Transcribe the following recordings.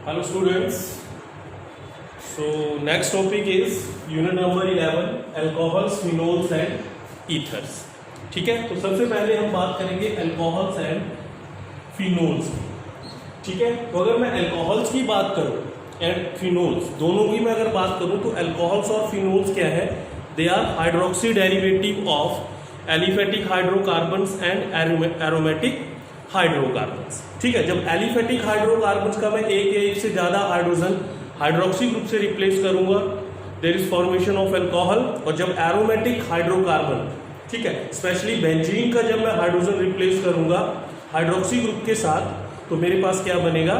Hello students. So next topic is unit number 11 alcohols, phenols and ethers. ठीक है, तो सबसे पहले हम बात करेंगे alcohols and phenols की. ठीक है, तो अगर मैं alcohols की बात करूं and phenols दोनों की मैं अगर बात करूं तो alcohols और phenols क्या है? They are hydroxy derivative of aliphatic hydrocarbons and aromatic hydrocarbons. ठीक है, जब एलिफेटिक हाइड्रोकार्बन्स का मैं एक या एक से ज्यादा हाइड्रोजन हाइड्रोक्सी ग्रुप से रिप्लेस करूंगा, there is formation of alcohol. और जब एरोमेटिक हाइड्रोकार्बन, ठीक है, स्पेशली बेंजीन का जब मैं हाइड्रोजन रिप्लेस करूंगा हाइड्रोक्सी ग्रुप के साथ, तो मेरे पास क्या बनेगा?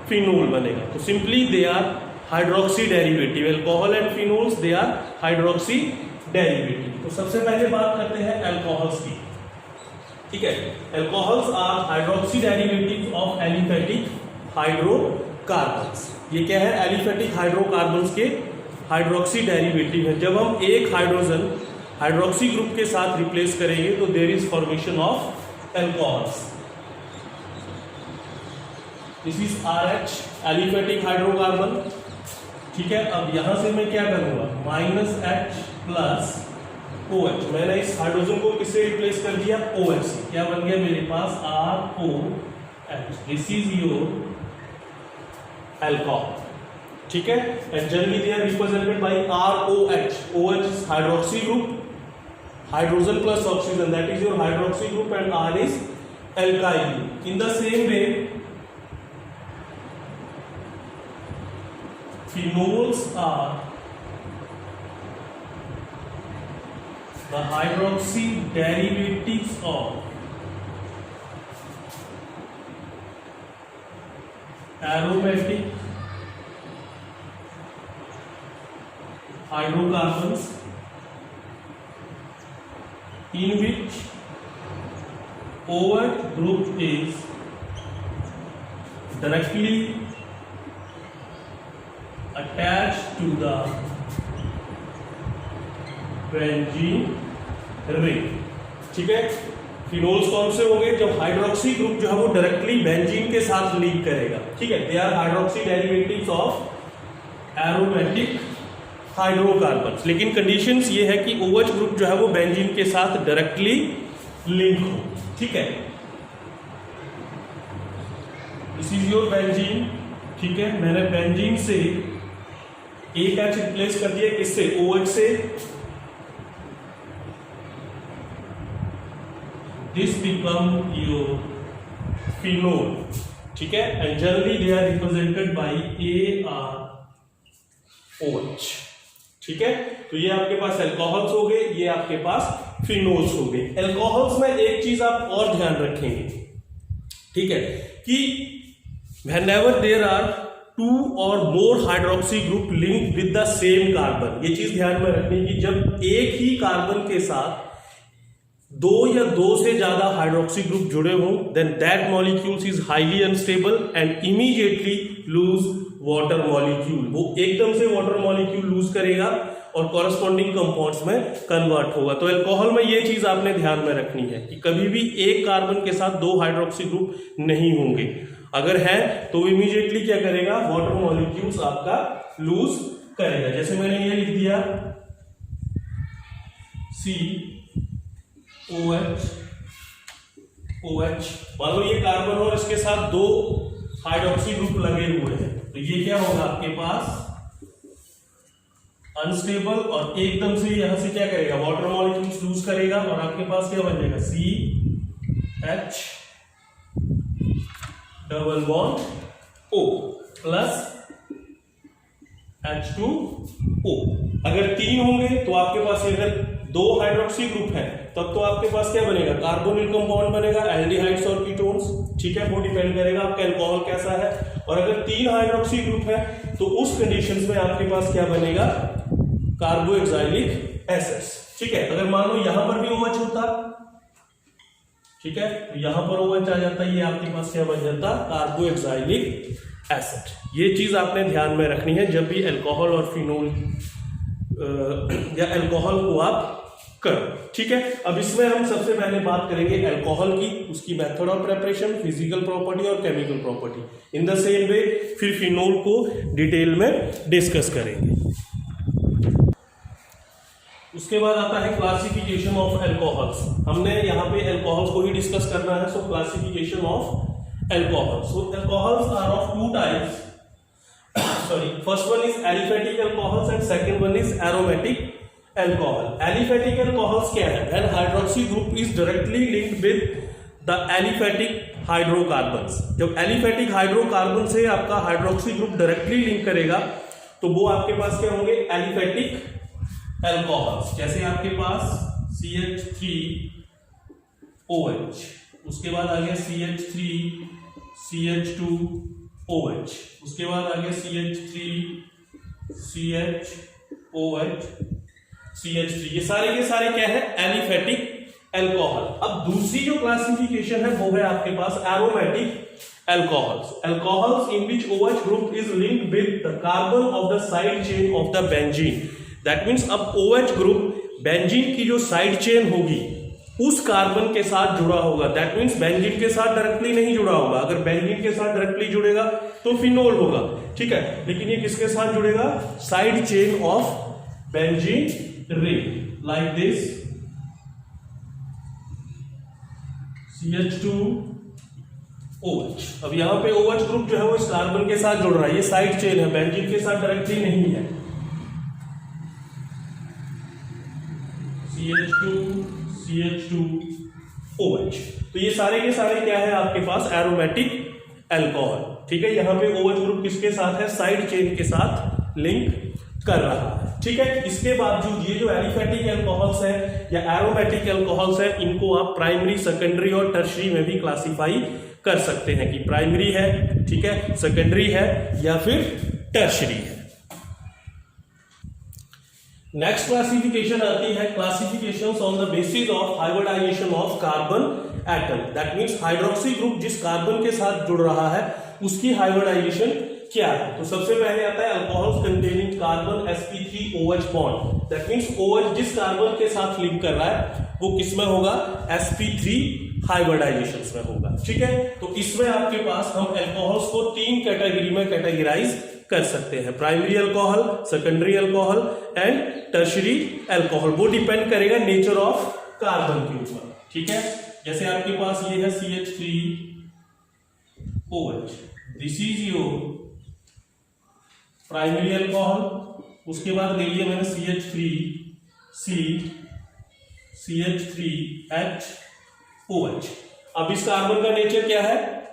फिनोल बनेगा. तो simply they are hydroxy derivative. Alcohol and phenols they are hydroxy derivative. तो सबसे पहले बात करते हैं अल्कोहल्स की. ठीक है, alcohols are hydroxy derivative of aliphatic hydrocarbons. ये क्या है? एलिफेटिक हाइड्रोकार्बन्स के हाइड्रोक्सी डेरिवेटिव है. जब हम एक हाइड्रोजन हाइड्रोक्सी ग्रुप के साथ रिप्लेस करेंगे तो there is formation of alcohols. This is RH aliphatic hydrocarbon. ठीक है, अब यहां से मैं क्या करूंगा? -H plus OH. मैंने इस हाइड्रोजन को किससे रिप्लेस कर दिया? OH से. क्या बन गया मेरे पास? ROH. This is your alcohol. ठीक है, and generally they are represented by ROH. OH is hydroxy group, hydrogen plus oxygen, that is your hydroxy group, and R is alkyl group. In the same way, phenols are the hydroxy derivatives of aromatic hydrocarbons in which OH group is directly attached to the benzene ring. ठीक है, phenols कौन से होंगे? जब hydroxy group जो है वो directly benzene के साथ लिंक करेगा. ठीक है, they are hydroxy derivatives of aromatic hydrocarbons. लेकिन कंडीशंस ये है कि OH ग्रुप जो है वो बेंजीन के साथ डायरेक्टली लिंक हो. ठीक है, दिस इज योर बेंजीन. ठीक है, मैंने बेंजीन से एक H रिप्लेस कर दिया, किससे? OH से. This become your phenol. ठीक है, and generally they are represented by AROH. ठीक है, तो ये आपके पास अल्कोहल्स हो गए, ये आपके पास फिनोल्स हो गए. अल्कोहल्स में एक चीज आप और ध्यान रखेंगे. ठीक है, कि whenever there are two or more hydroxy group linked with the same carbon, ये चीज ध्यान में रखनी कि जब एक ही कार्बन के साथ दो या दो से ज्यादा हाइड्रोक्सी ग्रुप जुड़े हों, then that molecules is highly unstable and immediately lose water molecule. वो एकदम से वाटर मॉलिक्यूल लूज करेगा और कॉरस्पॉन्डिंग कंपाउंड्स में कन्वर्ट होगा. तो अल्कोहल में ये चीज आपने ध्यान में रखनी है कि कभी भी एक कार्बन के साथ दो हाइड्रोक्सी ग्रुप नहीं होंगे. अगर है तो इमीडिएटली क्या करेगा? वाटर मॉलिक्यूल्स आपका लूज करेगा. जैसे मैंने ये लिख दिया COH. मान लो ये कार्बन और इसके साथ दो हाइड्रोक्सी ग्रुप लगे हुए हैं, तो ये क्या होगा आपके पास? अनस्टेबल, और एकदम से यहां से क्या करेगा? वाटर मॉलिक्यूल्स लूज करेगा और आपके पास क्या बन जाएगा? CH double bond O plus H2O. अगर तीन होंगे तो आपके पास अगर दो हाइड्रोक्सी ग्रुप है तब तो आपके पास क्या बनेगा? कार्बोनिल कंपाउंड बनेगा, एल्डिहाइड्स और कीटोन्स. ठीक है, वो डिपेंड करेगा आपका अल्कोहल कैसा है. और अगर तीन हाइड्रोक्सी ग्रुप है तो उस कंडीशंस में आपके पास क्या बनेगा? कार्बोएक्साइलिक एसिड्स. ठीक है, अगर मान लो यहां पर भी OH होता, ठीक है, तो यहां पर OH आ जाता, ये आपके पास क्या बन जाता? कार्बोएक्साइलिक एसिड. ये चीज आपने ध्यान में रखनी है जब भी अल्कोहल और फिनोल या अल्कोहल को आप करो। ठीक है, अब इसमें हम सबसे पहले बात करेंगे अल्कोहल की, उसकी method of preparation, physical property और chemical property. In the same way फिर फिनोल को डिटेल में डिस्कस करेंगे। उसके बाद आता है क्लासिफिकेशन ऑफ अल्कोहल्स। हमने यहाँ पे अल्कोहल्स को ही डिस्कस करना है। So classification of alcohols. So alcohols are of two types, sorry, first one is aliphatic alcohols and second one is aromatic alcohol. Aliphatic alcohols क्या है? When hydroxy group is directly linked with the aliphatic hydrocarbons. जब aliphatic hydrocarbon से आपका hydroxy group directly link करेगा तो वो आपके पास क्या होंगे? aliphatic alcohols। जैसे आपके पास CH3OH, उसके बाद आ गया CH3CH2OH, उसके बाद आ गया CH3CHOH, ये सारे के सारे क्या है? Aliphatic alcohol. अब दूसरी जो क्लासिफिकेशन है वो है आपके पास aromatic alcohols. Alcohols in which OH group is linked with the carbon of the side chain of the benzene. That means अब OH ग्रुप बेंजीन की जो साइड चेन होगी उस कार्बन के साथ जुड़ा होगा। दैट मींस बेंजीन के साथ डायरेक्टली नहीं जुड़ा होगा। अगर बेंजीन के साथ डायरेक्टली जुड़ेगा तो फिनोल होगा, ठीक है, लेकिन ये किसके साथ जुड़ेगा? Side chain of benzene ring, like this CH2OH। अब यहां पे OH ग्रुप जो है वो इस कार्बन के साथ जुड़ रहा है, ये साइड चेन है, बेंजीन के साथ डायरेक्टली नहीं है। CH2OH। तो ये सारे के सारे क्या है आपके पास? Aromatic alcohol. ठीक है, यहां पे OH ग्रुप किसके साथ है? साइड चेन के साथ लिंक कर रहा है। ठीक है, इसके बावजूद ये जो एलिफेटिक अल्कोहल्स है या एरोमेटिक अल्कोहल्स है, इनको आप प्राइमरी, सेकेंडरी और टर्शरी में भी क्लासिफाई कर सकते हैं कि प्राइमरी है, ठीक है, सेकेंडरी है या फिर टर्शरी है। नेक्स्ट क्लासिफिकेशन आती है classifications on the basis of hybridization of carbon atom. That means hydroxy group जिस कार्बन के साथ जुड़ रहा है उसकी हाइब्रिडाइजेशन क्या है। तो सबसे पहले आता है alcohols containing carbon sp3OH bond. That means OH जिस कार्बन के साथ लिंक कर रहा है वो किसमें होगा? sp3 हाइब्रिडाइजेशंस में होगा। ठीक है, तो इसमें आपके पास हम अल्कोहल्स को तीन कैटेगरी में कैटेगराइज कर सकते हैं, primary alcohol, secondary alcohol and tertiary alcohol. वो डिपेंड करेगा नेचर ऑफ कार्बन के ऊपर। ठीक है, जैसे आपके पास ये है CH3OH, this is your primary alcohol. उसके बाद ले लिया मैंने CH3CH3HOH। अब इस कार्बन का नेचर क्या है?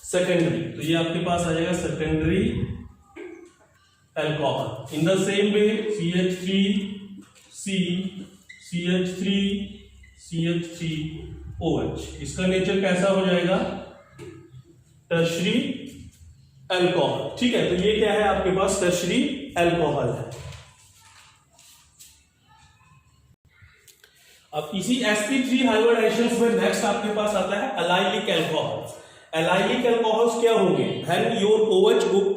सेकेंडरी, तो ये आपके पास आ जाएगा secondary alcohol. In the same way CH3CH3CH3OH, इसका नेचर कैसा हो जाएगा? Tertiary alcohol. ठीक है, तो ये क्या है आपके पास? टर्शरी अल्कोहल है। अब इसी sp3 हाइब्रिडाइजेशंस में नेक्स्ट आपके पास आता है एलाइलिक अल्कोहल्स। एलाइलिक अल्कोहल्स क्या होंगे? When your OH group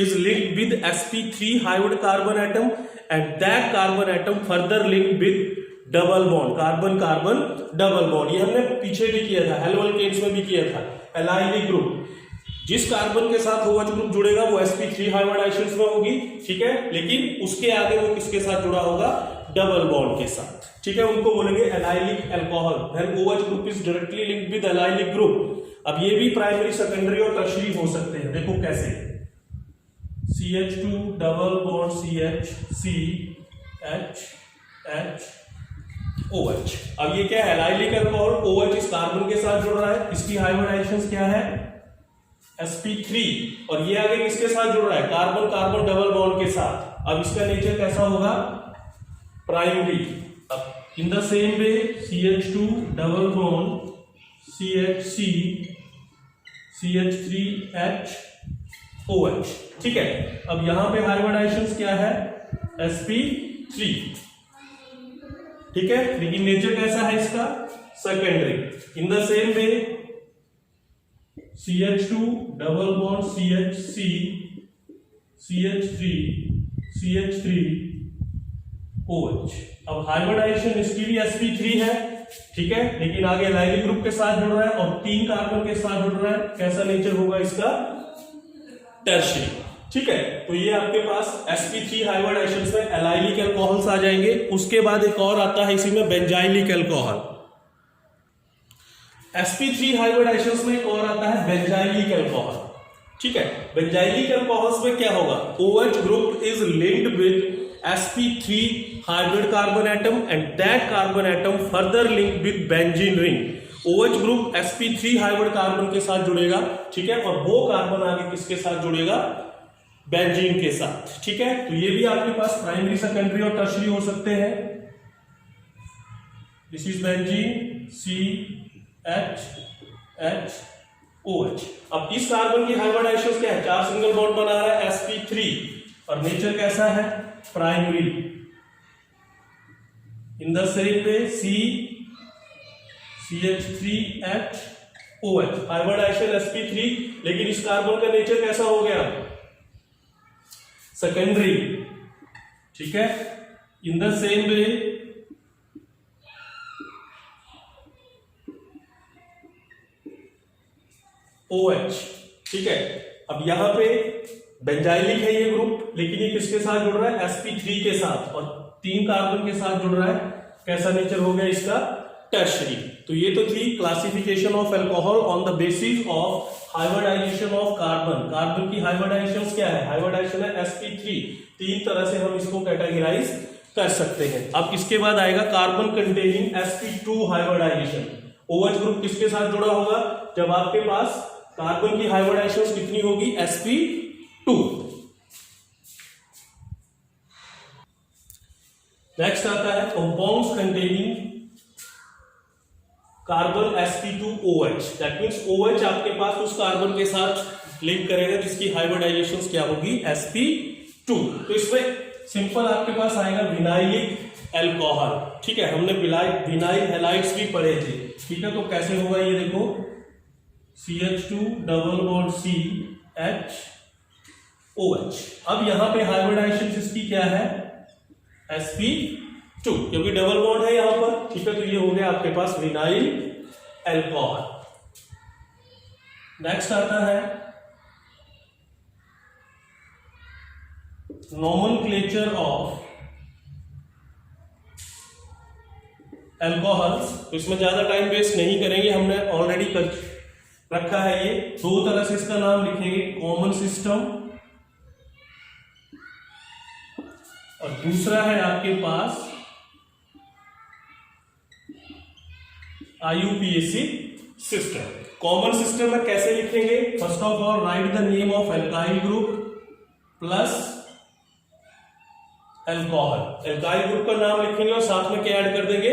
is linked with sp3 hybrid carbon atom and that carbon atom further linked with double bond, carbon carbon double bond. ये हमने पीछे भी किया था, हेलोअल्केन्स में भी किया था। एलाइलिक ग्रुप जिस कार्बन के साथ OH ग्रुप जुड़ेगा वो sp3 हाइब्रिडाइजेशंस में होगी, ठीक है, लेकिन उसके आगे वो किसके साथ जुड़ा होगा? डबल बॉन्ड के साथ। ठीक है, उनको बोलेंगे allylic alcohol. When OH group is directly linked with allylic group. अब ये भी प्राइमरी, सेकेंडरी और टर्शरी हो सकते हैं। देखो कैसे? CH2 डबल बॉन्ड CH अब ये क्या है? Allylic alcohol. OH इस कार्बन के साथ जुड़ रहा है, इसकी हाइब्रिडाइजेशंस क्या है? sp3। और ये आगे किसके साथ जुड़ रहा है? कार्बन कार्बन डबल बॉन्ड के साथ। अब इसका नेचर कैसा होगा? प्राइमरी। अब इन the same way CH2 double bond CH3HOH। ठीक है, अब यहां पे हाइब्रिडाइजेशंस क्या है? sp3। ठीक है, लेकिन नेचर कैसा है इसका? Secondary. In the same way CH2 double bond CH3 OH। अब हाइब्रिडाइजेशन इसकी भी sp3 है, ठीक है, लेकिन आगे एलाइलिक ग्रुप के साथ जुड़ रहा है और 3 कार्बन के साथ जुड़ रहा है। कैसा नेचर होगा इसका? टर्शियरी, ठीक है। तो ये आपके पास sp3 हाइब्रिडाइजेशंस में एलाइलिक अल्कोहल्स आ जाएंगे। उसके बाद एक और आता है इसी में बेंजाइलिक अल्कोहल। sp3 हाइब्रिडाइजेशंस में एक और आता है बेंजाइलिक अल्कोहल, ठीक है। बेंजाइलिक अल्कोहल्स में क्या होगा? OH group is linked with sp3 hybrid carbon atom and that carbon atom further linked with benzene ring। OH group sp3 hybrid carbon के साथ जुड़ेगा, ठीक है, और वो कार्बन आगे किसके साथ जुड़ेगा? बेंजीन के साथ, ठीक है। तो ये भी आपके पास प्राइमरी, सेकेंडरी और टर्शियरी हो सकते हैं। This is benzene, CHHOH। अब इस कार्बन की हाइब्रिडाइजेशन क्या है? 4 सिंगल बॉन्ड बना रहा है sp3 और नेचर कैसा है? Primary. In the same way CH3HOH hybridization sp3, लेकिन इस कार्बन का नेचर कैसा हो गया? सेकेंडरी, ठीक है। इन द सेम वे OH, ठीक है। अब यहां पे बेंजाइलिक है ये ग्रुप, लेकिन ये किसके साथ जुड़ रहा है? sp3 के साथ और 3 कार्बन के साथ जुड़ रहा है। कैसा नेचर हो गया इसका? टर्शियरी। तो ये तो थी classification of alcohol on the basis of hybridization of carbon. Carbon की हाइब्रिडाइजेशन क्या है? हाइब्रिडाइजेशन है sp3। 3 तरह से हम इसको कैटेगराइज कर सकते हैं। अब इसके बाद आएगा carbon containing sp2 hybridization. OH group किसके साथ जुड़ा होगा? जब आपके पास कार्बन की हाइब्रिडाइजेशन कितनी होगी? sp2। नेक्स्ट आता है compounds containing carbon sp2OH। That means OH आपके पास उस कार्बन के साथ लिंक करेगा जिसकी हाइब्रिडाइजेशन क्या होगी? sp2। तो इसमें सिंपल आपके पास आएगा विनाइलिक अल्कोहल, ठीक है। हमने विनाइल हैलाइड्स भी पढ़े थे, ठीक है। तो कैसे होगा ये देखो, CH2 डबल बॉन्ड CHOH। अब यहां पे हाइब्रिडाइजेशन इसकी क्या है? sp2, क्योंकि डबल बॉन्ड है यहां पर, ठीक है। तो ये हो गया आपके पास विनाइल अल्कोहल। नेक्स्ट आता है नोमेनक्लेचर ऑफ अल्कोहल्स। तो इसमें ज्यादा टाइम वेस्ट नहीं करेंगे, हमने ऑलरेडी कर रखा है। ये 2 तरह से इसका नाम लिखेंगे, कॉमन सिस्टम और दूसरा है आपके पास IUPAC सिस्टम। कॉमन सिस्टम में कैसे लिखेंगे? First of all right the name of alkyl group plus alcohol. Alkyl group का नाम लिखेंगे और साथ में क्या ऐड कर देंगे?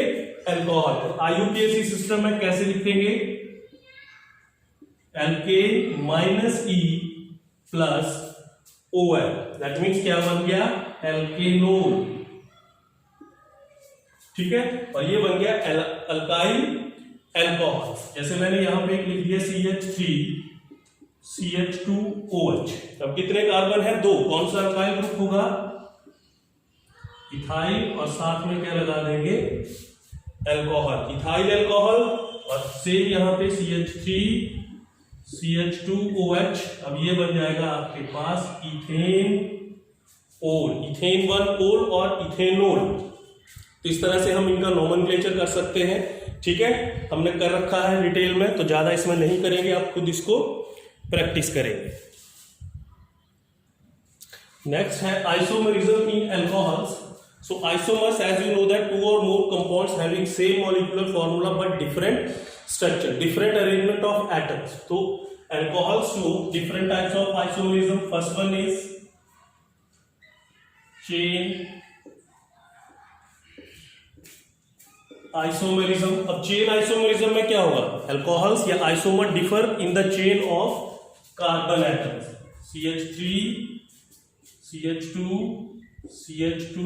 अल्कोहल। IUPAC सिस्टम में कैसे लिखेंगे? Alkane minus E plus OL। That means क्या बन गया? एल्केनोल, ठीक है। और ये बन गया अल्काइल अल्कोहल। जैसे मैंने यहां पे लिख दिया CH3 CH2OH। अब कितने कार्बन है? 2। कौन सा अल्काइल ग्रुप होगा? इथाइल, और साथ में क्या लगा देंगे? Alcohol, ethyl alcohol. और सेम यहां पे CH3 CH2OH। अब ये बन जाएगा आपके पास इथेन ओल, इथेन 1 ओल और इथेनोल। तो इस तरह से हम इनका नोमेनक्लेचर कर सकते हैं, ठीक है। हमने कर रखा है डिटेल में, तो ज्यादा इसमें नहीं करेंगे, आप खुद इसको प्रैक्टिस करेंगे। नेक्स्ट है isomerism in alcohols. So isomers, as you know that 2 or more compounds having same molecular formula but different structure, different arrangement of atoms. So alcohols show different types of isomerism. First one is chain isomerism. अब chain isomerism में क्या होगा? Alcohols या isomer differ in the chain of carbon atoms. CH3 CH2 CH2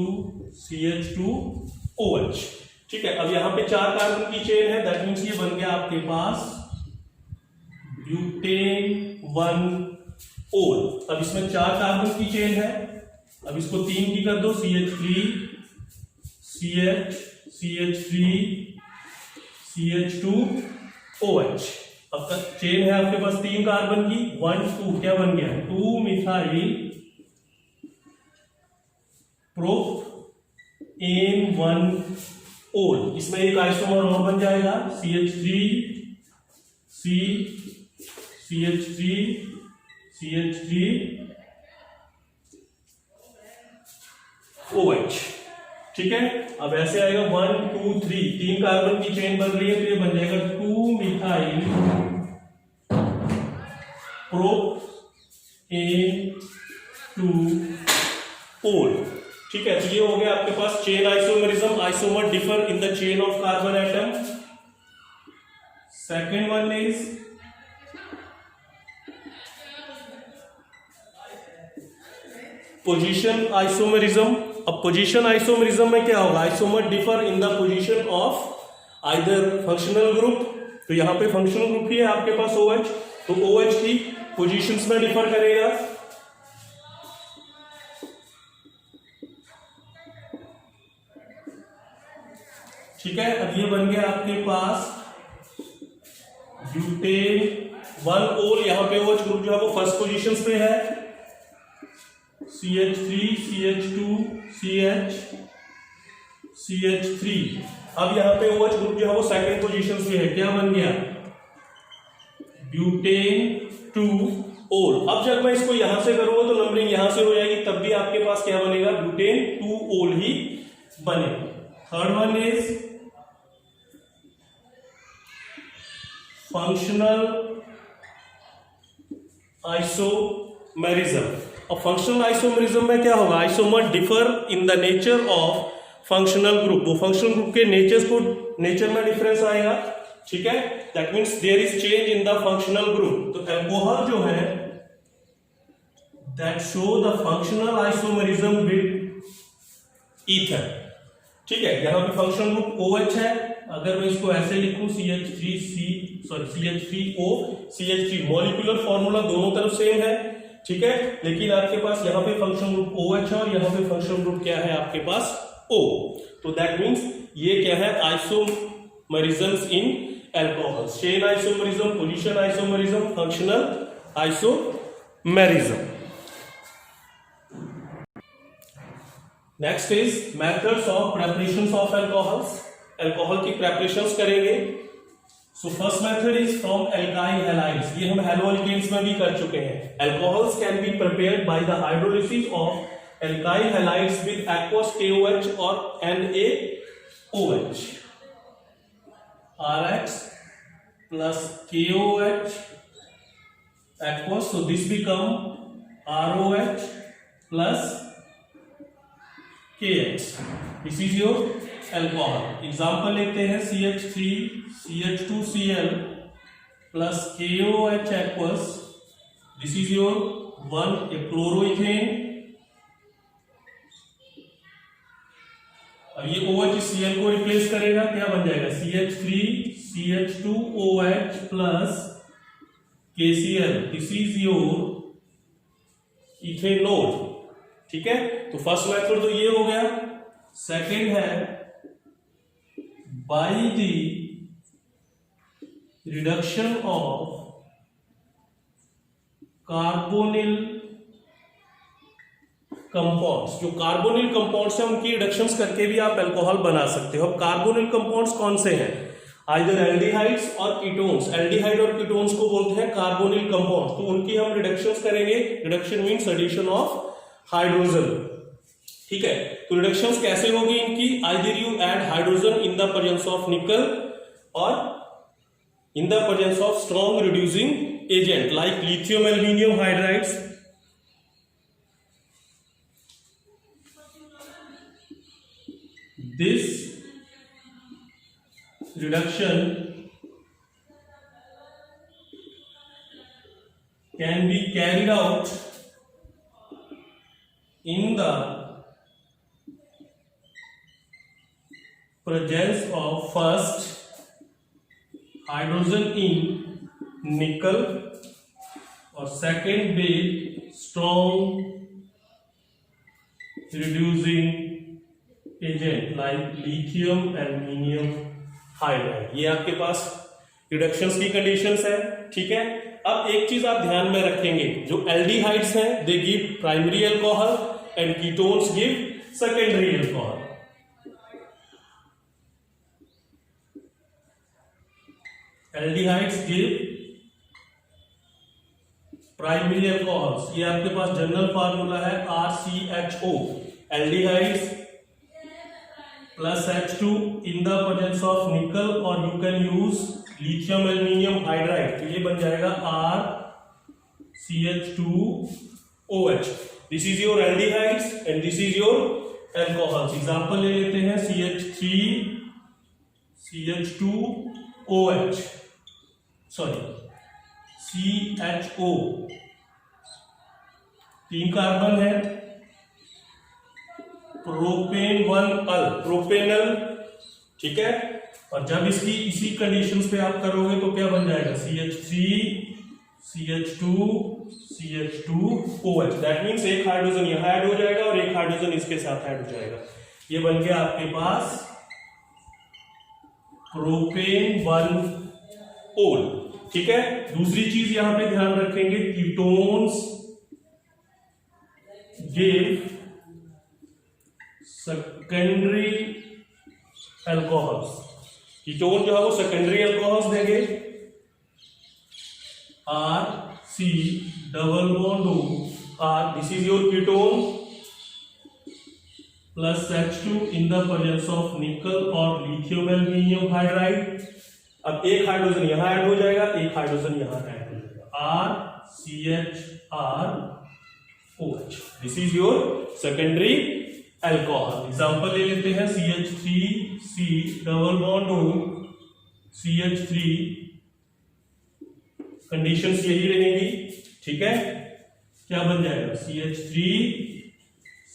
CH2OH, ठीक है। अब यहां पे 4 कार्बन की चेन है, दैट मींस ये बन गया आपके पास ब्यूटेन 1 ओल। अब इसमें 4 कार्बन की चेन है, अब इसको 3 की कर दो, CH3 CH, CH3, CH2, OH। अब तक चेन है आपके पास 3 कार्बन की, 1 2 क्या बन गया, 2 मिथाइल प्रोपेन-1-ओल। इसमें एक आइसोमर और बन जाएगा CH3, CH3, CH3, OH। ठीक है, अब ऐसे आएगा 1 2 3, 3 कार्बन की चेन बन रही है, तो ये बन जाएगा 2 मिथाइल प्रोपेन-2-ओल। ठीक है, तो ये हो गया आपके पास chain isomerism. Isomer differ in the chain of carbon atom. Second one is position isomerism. अब पोजीशन आइसोमरिज्म में क्या होगा, isomer differ in the position of either functional group, तो यहां पे फंक्शनल ग्रुप ही है आपके पास OH, तो OH की पोजीशंस में डिफर करेगा। ठीक है, अब ये बन गया आपके पास ब्यूटेन-1-ओल। यहां पे OH ग्रुप जो है वो फर्स्ट पोजीशंस पे है, CH3, CH2, CH, CH3। अब यहां पे OH ग्रुप जो है वो सेकंड पोजीशन पे है, क्या बन गया, ब्यूटेन-2-ओल। अब जब मैं इसको यहां से करूंगा तो नंबरिंग यहां से हो जाएगी, तब भी आपके पास क्या बनेगा, ब्यूटेन-2-ओल ही बनेगा। Third one is functional isomerism. अब फंक्शनल आइसोमेरिज्म में क्या होगा, isomer differ in the nature of functional group, वो फंक्शनल ग्रुप के नेचर में डिफरेंस आएगा। ठीक है, that means there is change in the functional group. तो अल्कोहल जो है that show the functional isomerism with ether. ठीक है, यहां पे फंक्शनल ग्रुप OH है, अगर मैं इसको ऐसे लिखूं CH3O CH3, मॉलिक्यूलर फॉर्मूला दोनों तरफ सेम है। ठीक है, लेकिन आपके पास यहां पे फंक्शनल ग्रुप OH है और यहां पे फंक्शनल ग्रुप क्या है आपके पास O। तो दैट मीन्स ये क्या है, isomerisms in alcohols, chain isomerism, position isomerism, functional isomerism. Next is methods of preparations of alcohols. Alcohol की प्रेपरेशंस करेंगे। So first method is from alkyl halides, ये हम हैलोअल्केन्स में भी कर चुके हैं। Alcohols can be prepared by the hydrolysis of alkyl halides with aqueous KOH और NaOH। RX plus KOH aqueous, so this become ROH plus KX. This is your alcohol. Example लेते हैं CH3 CH2Cl plus KOH aqueous. This is your one chloroethane. अब ये OH Cl को replace करेगा, क्या बन जाएगा, CH3 CH2OH plus KCl. This is your ethanol. ठीक है, तो फर्स्ट मेथड तो ये हो गया। सेकंड है by the reduction of carbonyl compounds. जो कार्बोनिल कंपाउंड्स हैं उनकी रिडक्शंस करके भी आप अल्कोहल बना सकते हो। अब कार्बोनिल कंपाउंड्स कौन से हैं, आइदर एल्डिहाइड्स और कीटोन्स। एल्डिहाइड और कीटोन्स को बोलते हैं कार्बोनिल कंपाउंड्स, तो उनकी हम रिडक्शंस करेंगे। Reduction means addition of hydrogen. ठीक है, तो रिडक्शंस कैसे होगी इनकी, either you add hydrogen in the presence of nickel और in the presence of strong reducing agent like lithium aluminium hydrides. This reduction can be carried out in the presence of first hydrogen in nickel or second with strong reducing agent like lithium aluminium hydride. ये आपके पास reductions की conditions है, ठीक है। अब एक चीज आप ध्यान में रखेंगे, जो एल्डिहाइड्स हैं they give primary alcohol and ketones give secondary alcohol. Aldehydes give primary alcohols, ये आपके पास जनरल फार्मूला है RCHO, aldehydes plus H2 in the presence of nickel, और you can use lithium aluminium hydride, तो ये बन जाएगा RCH2OH। This is your aldehydes and this is your alcohols। Example ले लेते हैं CH3 CH2OH, sorry CHO, 3 carbon है, propane 1 अल, propanal, ठीक है। और जब इसकी इसी कंडीशंस पे आप करोगे तो क्या बन जाएगा CH3 CH2 CH2OH। That means एक हाइड्रोजन यहां ऐड हो जाएगा और एक हाइड्रोजन इसके साथ ऐड हो जाएगा। ये बन गया आपके पास प्रोपेन 1 ओल, ठीक है। दूसरी चीज यहां पे ध्यान रखेंगे, ketones give secondary alcohols, ketone जो है वो सेकेंडरी अल्कोहल्स देंगे, RC double bond O R, this is your ketone, plus H2 in the presence of nickel और लिथियम एल्यूमिनियम हाइड्राइड। अब एक हाइड्रोजन यहां ऐड हो जाएगा, एक हाइड्रोजन यहां ऐड हो जाएगा, RCHROH। This is your secondary alcohol. Example ले लेते हैं CH3C double bond O CH3, conditions यही रहेंगी, ठीक है। क्या बन जाएगा CH3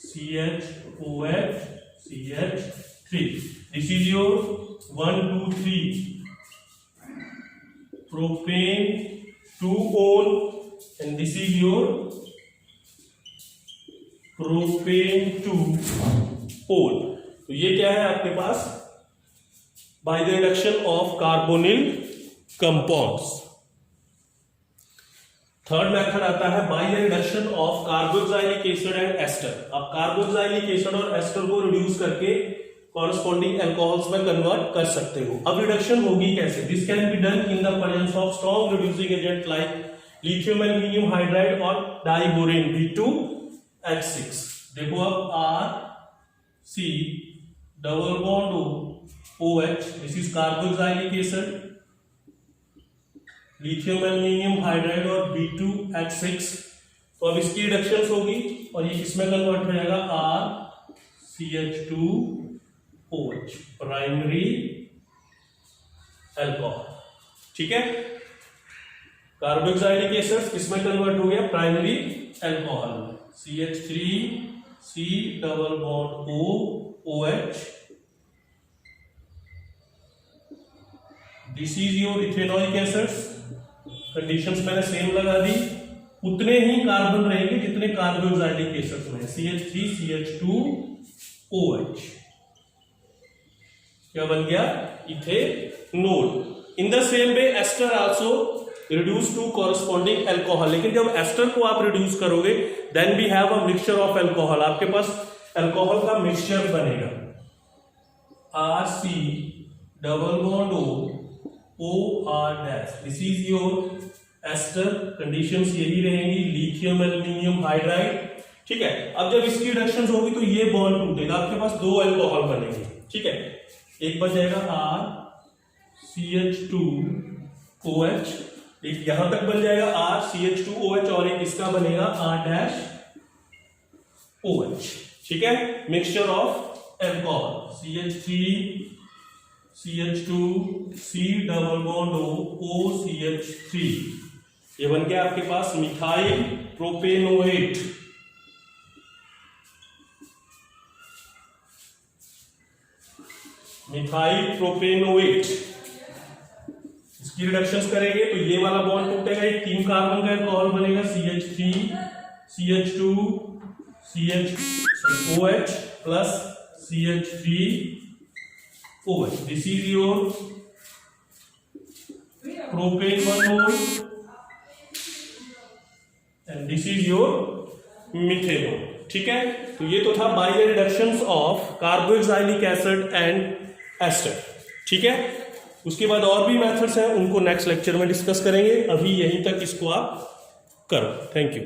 CHOH CH3। This is your 1 2 3 propane 2 ol and this is your propane 2 ol. तो ये क्या है आपके पास, by the reduction of carbonyl compounds. Third method आता है by the reduction of carboxylic acid and ester. आप कार्बोक्सिलिक एसिड और एस्टर को रिड्यूस करके कॉरस्पॉन्डिंग अल्कोहल्स में कन्वर्ट कर सकते हो। अब रिडक्शन होगी कैसे, this can be done in the presence of strong reducing agent like lithium aluminium hydride और डाइबोरेन B2H6। देखो अब RC double bond OH, this is carboxylic acid, lithium aluminium hydride और B2H6। तो अब इसकी रिडक्शंस होगी और ये किसमें कन्वर्ट हो जाएगा, RCH2OH, प्राइमरी अल्कोहल, ठीक है। कार्बोक्सिलिक एसिड किसमें कन्वर्ट हो गया, प्राइमरी अल्कोहल में, CH3C double bond OH, this is your ethanoic acids. Conditions मैंने सेम लगा दी, उतने ही कार्बन रहेंगे जितने कार्बोक्सिलिक एसिड्स में, CH3CH2OH। क्या बन गया, ethanol. In the same way ester also reduce to corresponding alcohol. लेकिन जब एस्टर को आप रिड्यूस करोगे then we have a mixture of alcohol, आपके पास अल्कोहल का मिक्सचर बनेगा, RC double bond OR dash, this is your ester. Conditions यही रहेंगी, लिथियम एल्यूमिनियम हाइड्राइड, ठीक है। अब जब इसकी रिडक्शन होगी तो ये बॉन्ड टूटेगा, आपके पास 2 अल्कोहल बनेंगे, ठीक है। एक बन जाएगा RCH2OH, एक यहां तक बन जाएगा RCH2OH और एक इसका बनेगा R-OH, ठीक है। Mixture of alcohol CH3CH2C double bond OCH3, ये बन गया आपके पास मिथाइल प्रोपेनोएट। मिथाइल प्रोपेनोएट, इसकी रिडक्शंस करेंगे तो ये वाला बॉन्ड टूटेगा, एक 3 कार्बन का अल्कोहल बनेगा, CH3CH2CHOH plus CH3OH. This is your propane 1 mole and this is your methanol. ठीक है, तो ये तो था binary reductions of carboxylic acid and ester. ठीक है, उसके बाद और भी मेथड्स हैं, उनको नेक्स्ट लेक्चर में डिस्कस करेंगे. अभी यहीं तक इसको आप करो. Thank you.